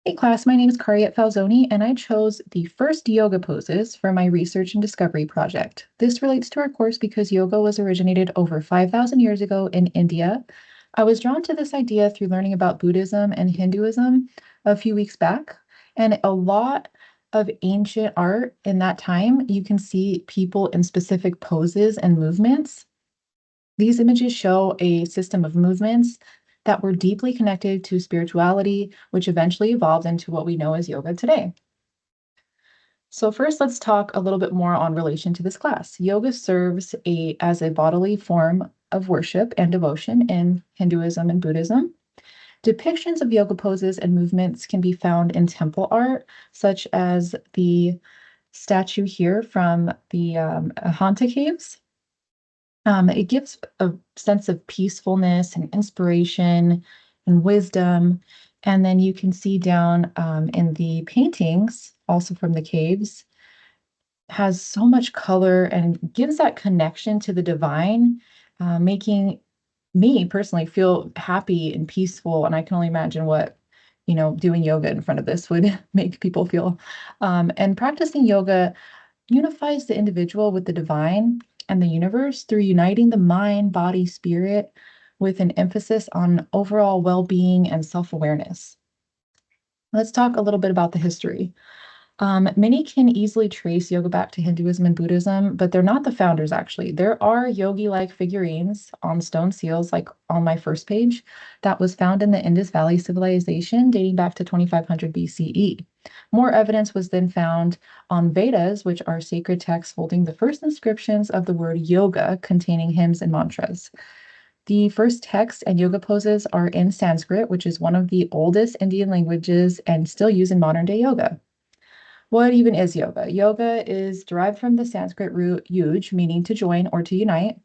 Hey class, my name is Cariete, and I chose the first yoga poses for my research and discovery project. This relates to our course because yoga was originated over 5,000 years ago in India. I was drawn to this idea through learning about Buddhism and Hinduism a few weeks back, and a lot of ancient art in that time, you can see people in specific poses and movements. These images show a system of movements that were deeply connected to spirituality, which eventually evolved into what we know as yoga today. So first, let's talk a little bit more on relation to this class. Yoga serves as a bodily form of worship and devotion in Hinduism and Buddhism. Depictions of yoga poses and movements can be found in temple art, such as the statue here from the Ajanta caves. It gives a sense of peacefulness and inspiration and wisdom. And then you can see down in the paintings, also from the caves, has so much color and gives that connection to the divine, making me personally feel happy and peaceful. And I can only imagine what, doing yoga in front of this would make people feel. And practicing yoga unifies the individual with the divine and the universe through uniting the mind, body, spirit with an emphasis on overall well-being and self-awareness. Let's talk a little bit about the history. Many can easily trace yoga back to Hinduism and Buddhism, but they're not the founders, actually. There are yogi-like figurines on stone seals, like on my first page, that was found in the Indus Valley Civilization dating back to 2500 BCE. More evidence was then found on Vedas, which are sacred texts holding the first inscriptions of the word yoga containing hymns and mantras. The first texts and yoga poses are in Sanskrit, which is one of the oldest Indian languages and still used in modern day yoga. What even is yoga? Yoga is derived from the Sanskrit root yuj, meaning to join or to unite,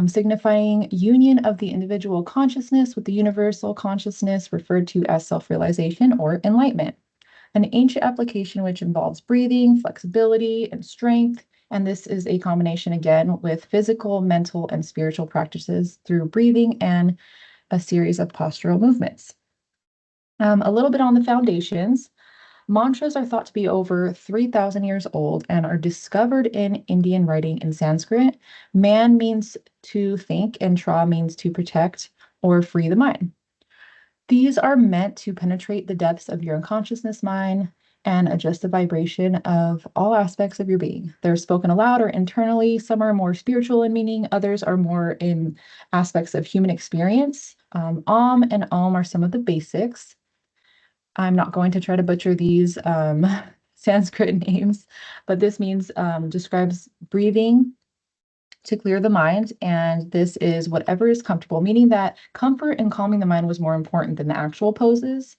signifying union of the individual consciousness with the universal consciousness, referred to as self-realization or enlightenment. An ancient application which involves breathing, flexibility, and strength. And this is a combination again with physical, mental, and spiritual practices through breathing and a series of postural movements. A little bit on the foundations. Mantras are thought to be over 3,000 years old and are discovered in Indian writing in Sanskrit. Man means to think, and tra means to protect or free the mind. These are meant to penetrate the depths of your unconsciousness mind and adjust the vibration of all aspects of your being. They're spoken aloud or internally. Some are more spiritual in meaning, others are more in aspects of human experience. Om and Om are some of the basics. I'm not going to try to butcher these Sanskrit names, but this means describes breathing to clear the mind, and this is whatever is comfortable, meaning that comfort and calming the mind was more important than the actual poses.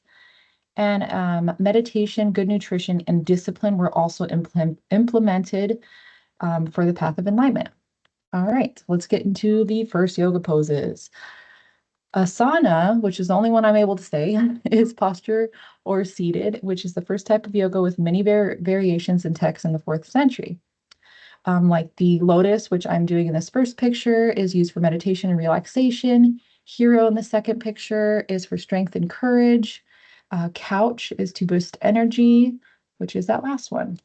And meditation, good nutrition, and discipline were also implemented for the path of enlightenment. All right, let's get into the first yoga poses. Asana, which is the only one I'm able to say, is posture or seated, which is the first type of yoga with many variations in text in the 4th century. Like the lotus, which I'm doing in this first picture, is used for meditation and relaxation. Hero in the second picture is for strength and courage. Couch is to boost energy, which is that last one.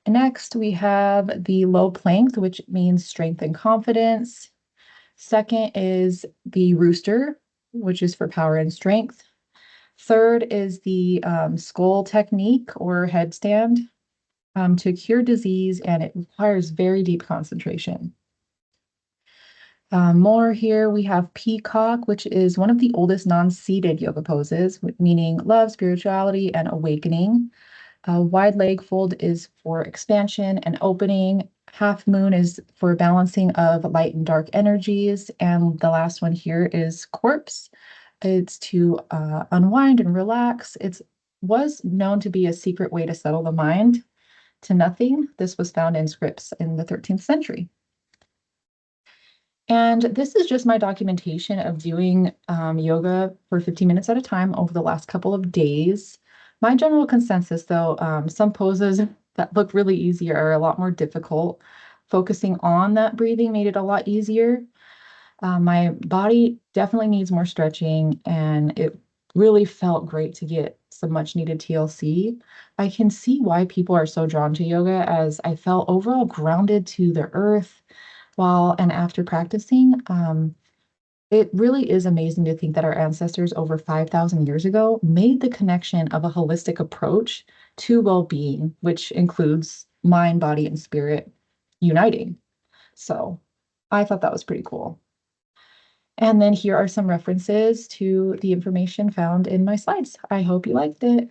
And next, we have the low plank, which means strength and confidence. Second is the rooster, which is for power and strength. Third is the skull technique or headstand to cure disease, and it requires very deep concentration. More here, we have peacock, which is one of the oldest non-seated yoga poses, meaning love, spirituality, and awakening. Wide leg fold is for expansion and opening. Half moon is for balancing of light and dark energies. And the last one here is corpse. It's to unwind and relax. It was known to be a secret way to settle the mind to nothing. This was found in scripts in the 13th century. And this is just my documentation of doing yoga for 15 minutes at a time over the last couple of days. My general consensus, though, some poses that look really easy are a lot more difficult. Focusing on that breathing made it a lot easier. My body definitely needs more stretching, and it really felt great to get some much needed TLC. I can see why people are so drawn to yoga as I felt overall grounded to the earth while and after practicing. It really is amazing to think that our ancestors over 5,000 years ago made the connection of a holistic approach to well-being, which includes mind, body, and spirit uniting. So I thought that was pretty cool. And then here are some references to the information found in my slides. I hope you liked it.